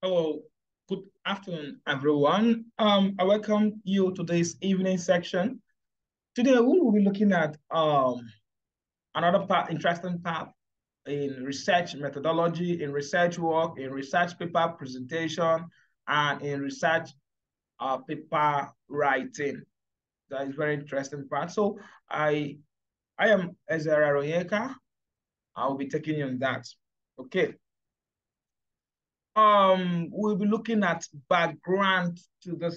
Hello, good afternoon, everyone. I welcome you to this evening section. Today, we will be looking at another interesting part in research methodology, in research work, in research paper presentation, and in research paper writing. That is very interesting part. So I am Ezra Royeka. I will be taking you on that. Okay. We'll be looking at background to the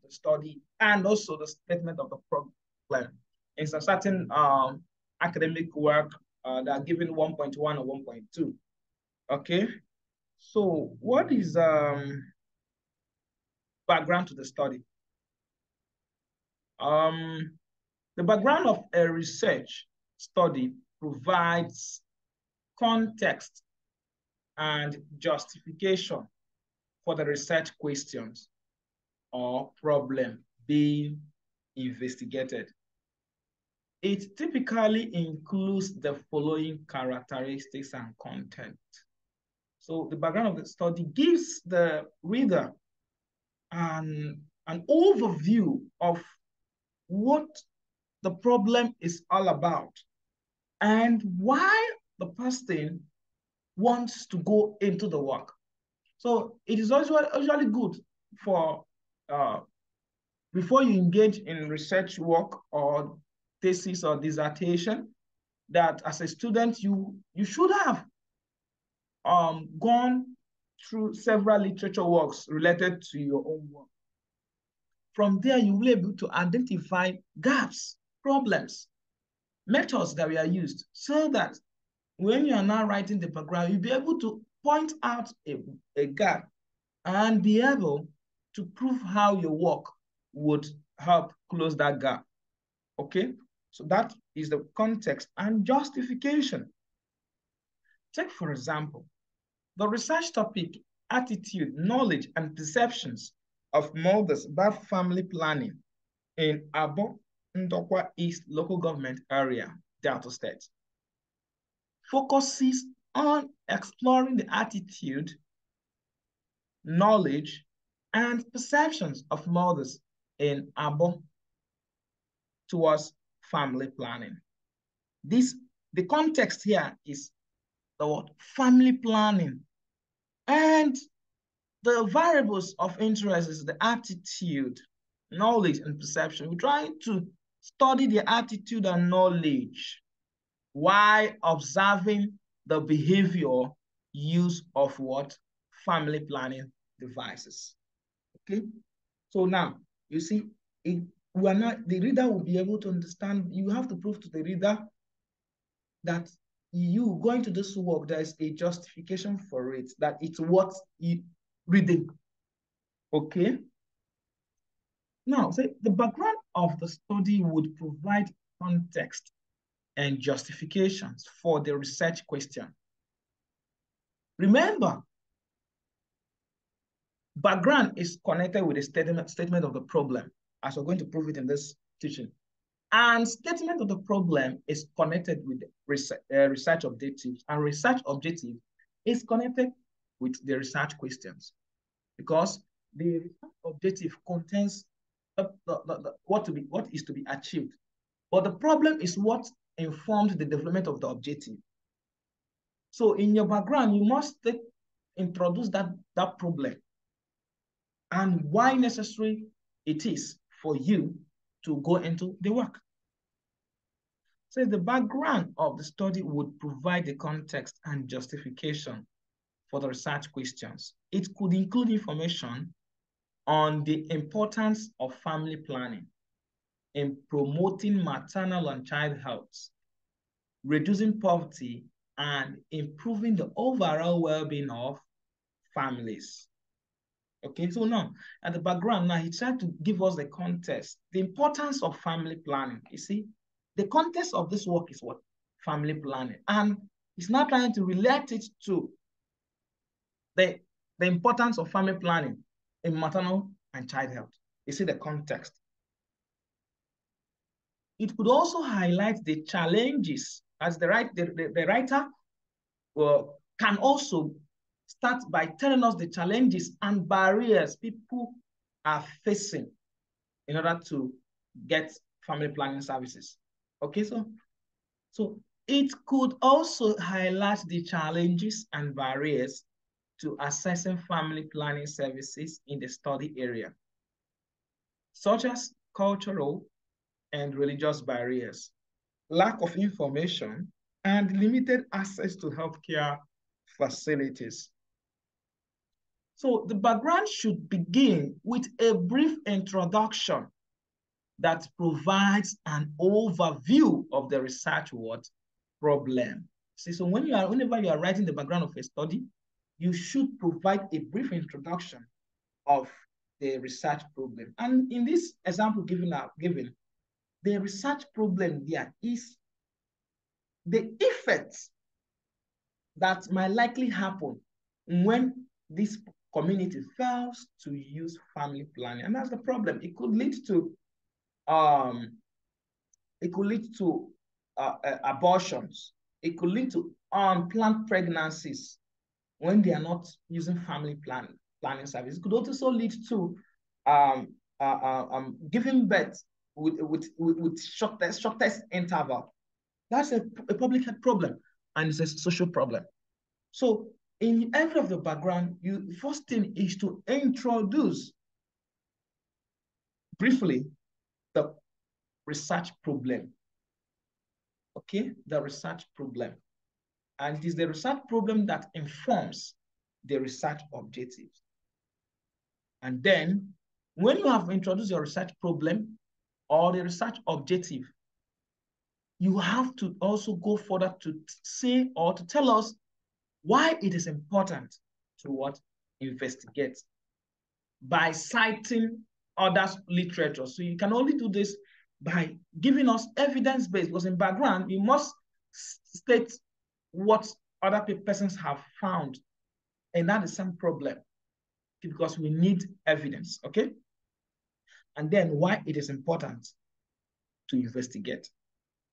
study, and also the statement of the problem. It's a certain academic work that are given 1.1 or 1.2. Okay, so what is background to the study? The background of a research study provides context and justification for the research questions or problem being investigated. It typically includes the following characteristics and content. So the background of the study gives the reader an overview of what the problem is all about and why the person wants to go into the work. So it is usually good for before you engage in research work or thesis or dissertation, that as a student, you should have gone through several literature works related to your own work. From there, you will be able to identify gaps, problems, methods that we are used, so that when you are now writing the background, you'll be able to point out a gap and be able to prove how your work would help close that gap. Okay, so that is the context and justification. Take, for example, the research topic, attitude, knowledge, and perceptions of mothers about family planning in Abo Ndokwa East local government area, Delta State, focuses on exploring the attitude, knowledge, and perceptions of mothers in Abo towards family planning. The context here is the word family planning, and the variables of interest is the attitude, knowledge, and perception. We're trying to study the attitude and knowledge while observing the behavior use of what? Family planning devices. Okay, so now you see we are not, the reader will be able to understand. You have to prove to the reader that you going to this work, there is a justification for it, that it's what you reading. Okay. Now, say the background of the study would provide context and justifications for the research question. Remember, background is connected with the statement of the problem, as we're going to prove it in this teaching. And statement of the problem is connected with research objectives, and research objective is connected with the research questions, because the research objective contains what is to be achieved, but the problem is what informed the development of the objective. So in your background, you must introduce that problem and why necessary it is for you to go into the work. So the background of the study would provide the context and justification for the research questions. It could include information on the importance of family planning in promoting maternal and child health, reducing poverty, and improving the overall well-being of families. Okay, so now at the background, now he tried to give us the context, the importance of family planning. You see, the context of this work is what? Family planning. And he's now trying to relate it to the importance of family planning in maternal and child health. You see the context. It could also highlight the challenges, as the writer can also start by telling us the challenges and barriers people are facing in order to get family planning services. Okay, so it could also highlight the challenges and barriers to accessing family planning services in the study area, such as cultural and religious barriers, lack of information, and limited access to healthcare facilities. So the background should begin with a brief introduction that provides an overview of the research problem. See, so whenever you are writing the background of a study, you should provide a brief introduction of the research problem. And in this example given, the research problem there is the effects that might likely happen when this community fails to use family planning. And that's the problem. It could lead to abortions. It could lead to unplanned pregnancies when they are not using family planning service. It could also lead to giving birth with shortest interval. That's a public health problem, and it's a social problem. So in every of the background, first thing is to introduce briefly the research problem. Okay, the research problem. And it is the research problem that informs the research objectives. And then when you have introduced your research problem or the research objective, you have to also go further to say or to tell us why it is important to investigate by citing other literature. So you can only do this by giving us evidence-based, because in background, you must state what other persons have found. And that is some problem, because we need evidence, okay? And then why it is important to investigate.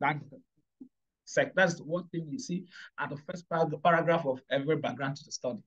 That's one thing you see at the first paragraph of every background to the study.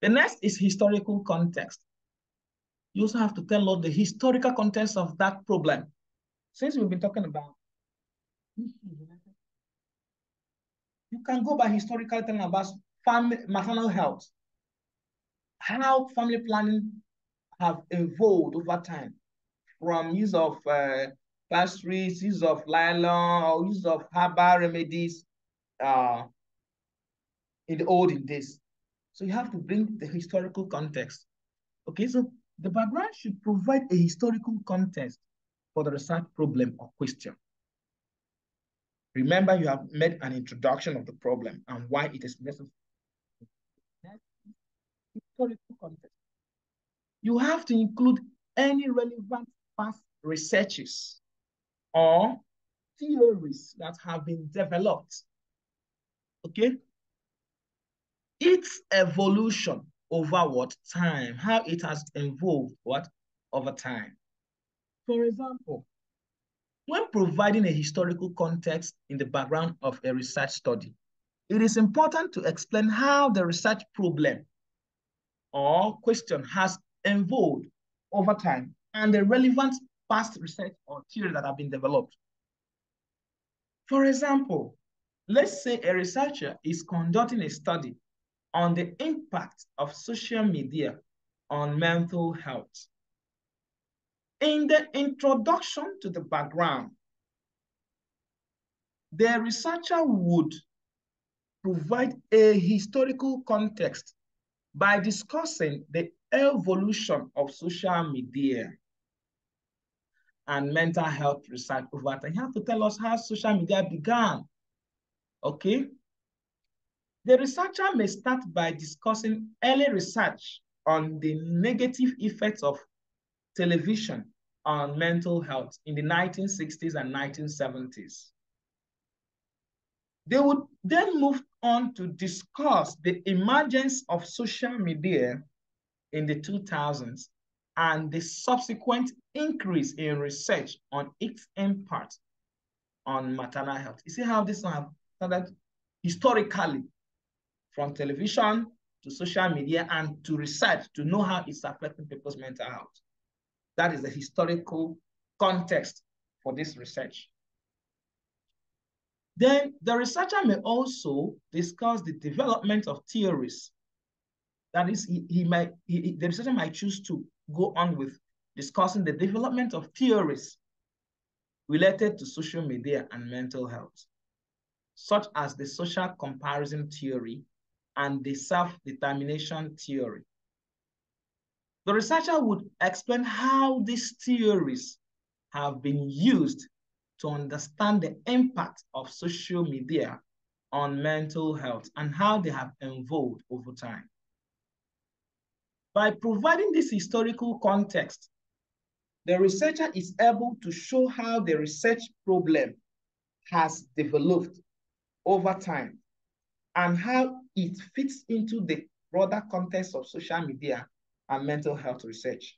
The next is historical context. You also have to tell us the historical context of that problem. Since we've been talking about, you can go by historical telling about maternal health, how family planning have evolved over time from use of pastries, use of nylon, or use of herbal remedies in the olden days. So you have to bring the historical context. Okay, so the background should provide a historical context for the research problem or question. Remember, you have made an introduction of the problem and why it is necessary. Historical context. You have to include any relevant past researches or theories that have been developed. Okay? Its evolution over what time, how it has evolved over time. For example, when providing a historical context in the background of a research study, it is important to explain how the research problem or question has evolved over time and the relevant past research or theory that have been developed. For example, let's say a researcher is conducting a study on the impact of social media on mental health. In the introduction to the background, the researcher would provide a historical context by discussing the evolution of social media and mental health research over time. You have to tell us how social media began, okay? The researcher may start by discussing early research on the negative effects of television on mental health in the 1960s and 1970s. They would then move on to discuss the emergence of social media in the 2000s and the subsequent increase in research on its impact on maternal health. You see how this one have started historically from television to social media and to research to know how it's affecting people's mental health. That is the historical context for this research. Then the researcher may also discuss the development of theories. That is, the researcher might choose to go on with discussing the development of theories related to social media and mental health, such as the social comparison theory and the self-determination theory. The researcher would explain how these theories have been used to understand the impact of social media on mental health and how they have evolved over time. By providing this historical context, the researcher is able to show how the research problem has developed over time and how it fits into the broader context of social media and mental health research.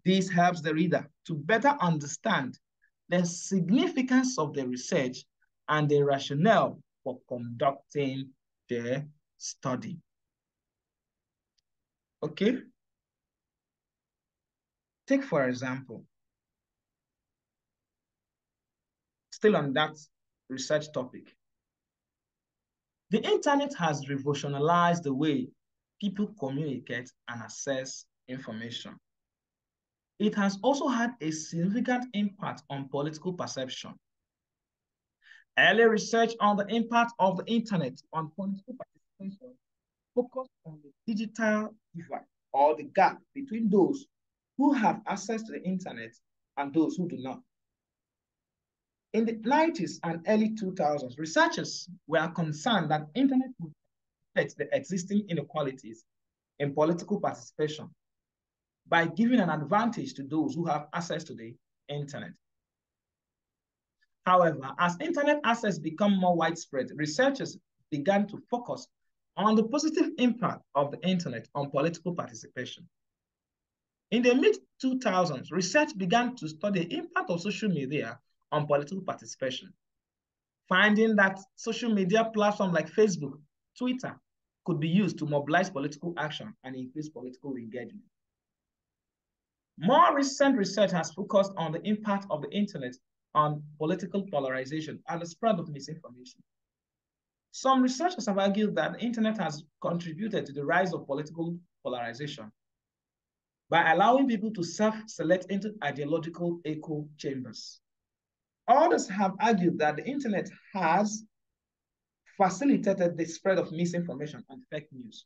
This helps the reader to better understand the significance of the research and the rationale for conducting the study. Okay? Take, for example, still on that research topic, the internet has revolutionized the way people communicate and access information. It has also had a significant impact on political perception. Early research on the impact of the internet on political participation focused on the digital divide or the gap between those who have access to the internet and those who do not. In the 90s and early 2000s, researchers were concerned that internet would affect the existing inequalities in political participation by giving an advantage to those who have access to the internet. However, as internet access became more widespread, researchers began to focus on the positive impact of the internet on political participation. In the mid-2000s, research began to study the impact of social media on political participation, finding that social media platforms like Facebook, Twitter, could be used to mobilize political action and increase political engagement. More recent research has focused on the impact of the internet on political polarization and the spread of misinformation. Some researchers have argued that the internet has contributed to the rise of political polarization by allowing people to self-select into ideological echo chambers. Others have argued that the internet has facilitated the spread of misinformation and fake news,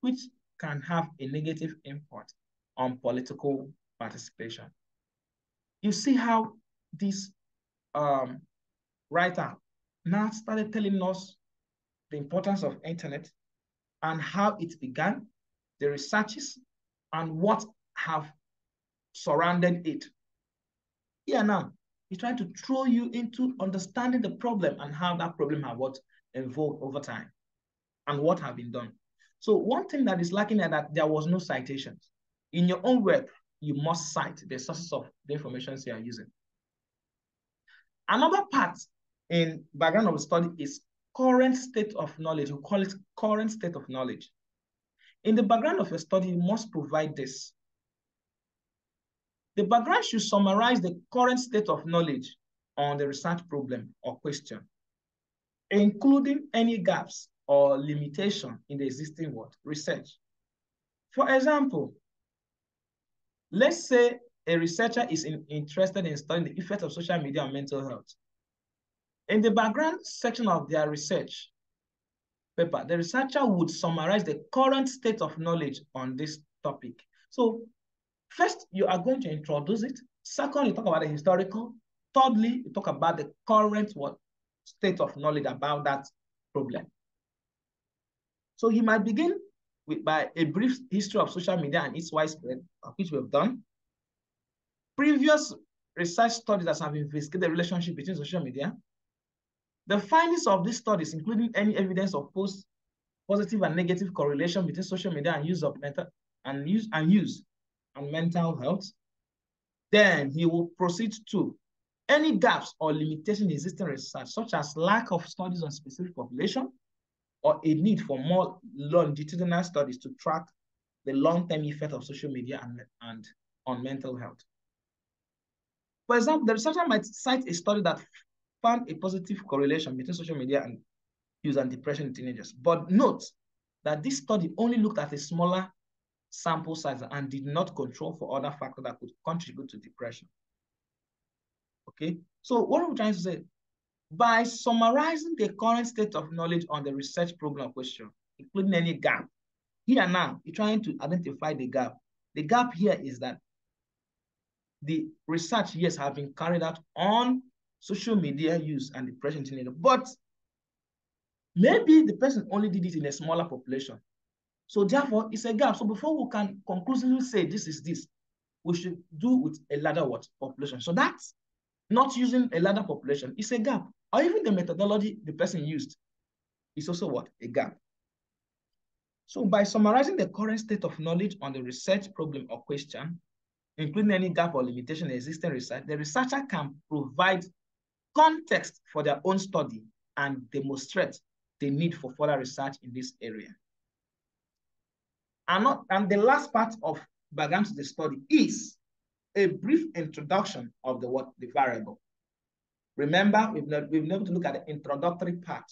which can have a negative impact on political participation. You see how this writer now started telling us the importance of internet and how it began, the researches, and what have surrounded it. Here now, he's trying to throw you into understanding the problem and how that problem has evolved over time and what have been done. So one thing that is lacking is that there was no citations. In your own work, you must cite the sources of the information you are using. Another part in background of the study is current state of knowledge. We call it current state of knowledge. In the background of a study, you must provide this. The background should summarize the current state of knowledge on the research problem or question, including any gaps or limitation in the existing research. For example, let's say a researcher is interested in studying the effect of social media on mental health. In the background section of their research paper, the researcher would summarize the current state of knowledge on this topic. So first, you are going to introduce it. Second, you talk about the historical. Thirdly, you talk about the current state of knowledge about that problem. So he might begin by a brief history of social media and its widespread, which we've done. Previous research studies that have investigated the relationship between social media. The findings of these studies, including any evidence of positive and negative correlation between social media and use of mental health. Then he will proceed to any gaps or limitations in existing research, such as lack of studies on specific population, or a need for more longitudinal studies to track the long-term effect of social media and on mental health. For example, the researcher might cite a study that found a positive correlation between social media and use and depression in teenagers. But note that this study only looked at a smaller sample size and did not control for other factors that could contribute to depression. Okay, so what I'm trying to say, by summarizing the current state of knowledge on the research problem question, including any gap, here now, you're trying to identify the gap. The gap here is that the research, yes, have been carried out on social media use and depression in teenagers, but maybe the person only did it in a smaller population. So therefore, it's a gap. So before we can conclusively say this is this, we should do with a larger population. So that's not using a larger population is a gap. Or even the methodology the person used is also what? A gap. So by summarizing the current state of knowledge on the research problem or question, including any gap or limitation in existing research, the researcher can provide context for their own study and demonstrate the need for further research in this area. And the last part of background to the study is a brief introduction of the variable. Remember, we've been able to look at the introductory part,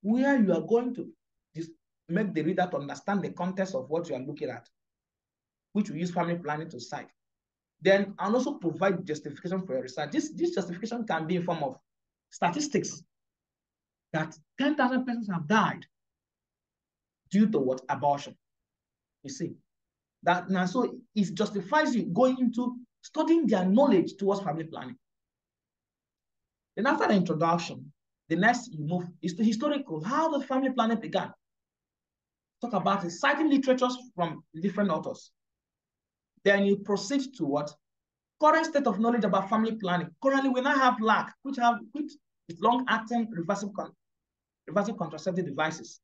where you are going to just make the reader to understand the context of what you are looking at, which we use family planning to cite. Then, and also provide justification for your research. This justification can be in form of statistics that 10,000 persons have died due to what? Abortion. You see, that now so it justifies you going into studying their knowledge towards family planning. Then after the introduction, the next you move is the historical, how the family planning began. Talk about it, citing literatures from different authors. Then you proceed to what? Current state of knowledge about family planning. Currently, we now have LAC, which is long-acting reversible contraceptive devices,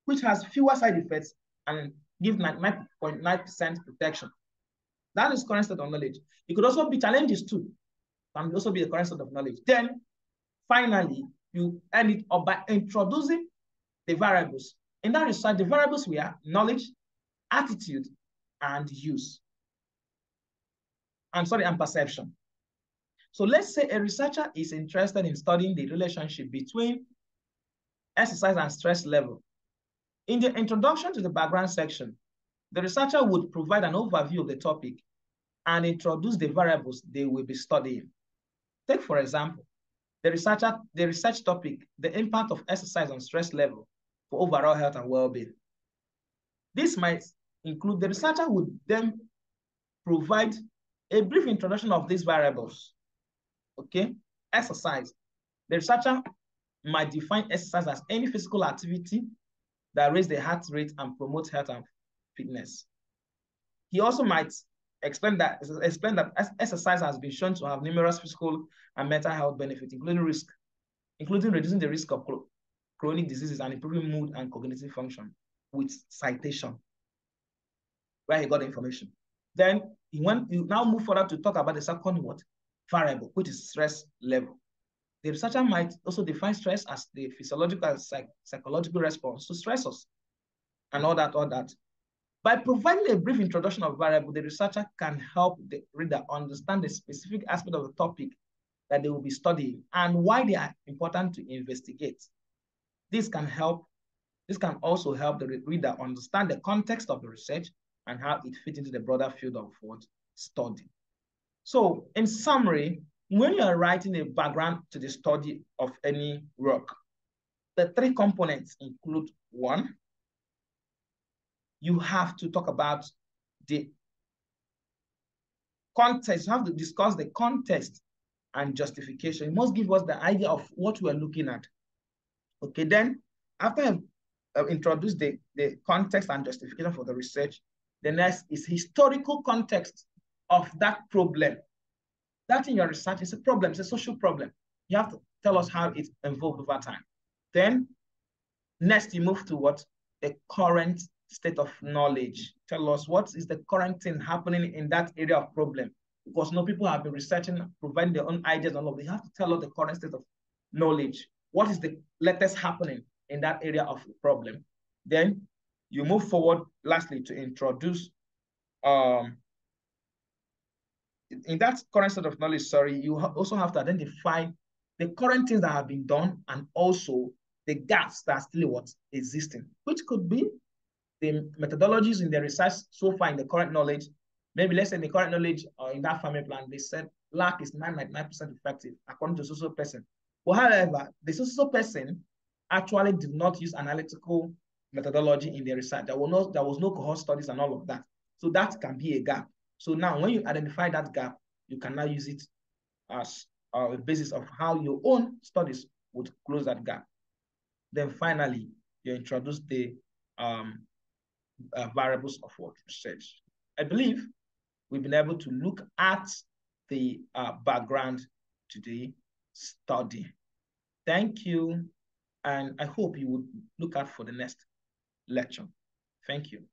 which has fewer side effects and give 99.9% protection. That is current state of knowledge. It could also be challenges too. Can also be the current state of knowledge. Then, finally, you end it up by introducing the variables. In that research, the variables were knowledge, attitude, and use. And perception. So let's say a researcher is interested in studying the relationship between exercise and stress level. In the introduction to the background section, the researcher would provide an overview of the topic and introduce the variables they will be studying. Take, for example, the research topic, the impact of exercise on stress level for overall health and well-being. This might include, the researcher would then provide a brief introduction of these variables. Okay, exercise. The researcher might define exercise as any physical activity that raises the heart rate and promotes health and fitness. He also might explain that exercise has been shown to have numerous physical and mental health benefits, including reducing the risk of chronic diseases and improving mood and cognitive function with citation, where he got the information. Then you now move further to talk about the second variable, which is stress level. The researcher might also define stress as the physiological and psychological response to stressors and all that. By providing a brief introduction of variable, the researcher can help the reader understand the specific aspect of the topic that they will be studying and why they are important to investigate. This can also help the reader understand the context of the research and how it fits into the broader field of study. So, in summary, when you are writing a background to the study of any work, the three components include: one, you have to talk about the context. You have to discuss the context and justification. You must give us the idea of what we are looking at. Okay, then after I've introduced the context and justification for the research, the next is historical context of that problem. That in your research is a problem, it's a social problem. You have to tell us how it evolved over time. Then, next you move to what? The current state of knowledge. Tell us what is the current thing happening in that area of problem. Because people have been researching, providing their own ideas and all of that. You have to tell us the current state of knowledge. What is the latest happening? in that area of the problem. Then you move forward, lastly, to introduce, in that current set of knowledge, you also have to identify the current things that have been done and also the gaps that are still what existing, which could be the methodologies in the research so far in the current knowledge. Maybe let's say in the current knowledge or in that family plan, they said lack is 9.9% effective according to social person. But however, the social person actually did not use analytical methodology in the research. There was no cohort studies and all of that. So that can be a gap. So now when you identify that gap, you can now use it as a basis of how your own studies would close that gap. Then finally, you introduce the variables of what research. I believe we've been able to look at the background to the study. Thank you, and I hope you would look out for the next lecture. Thank you.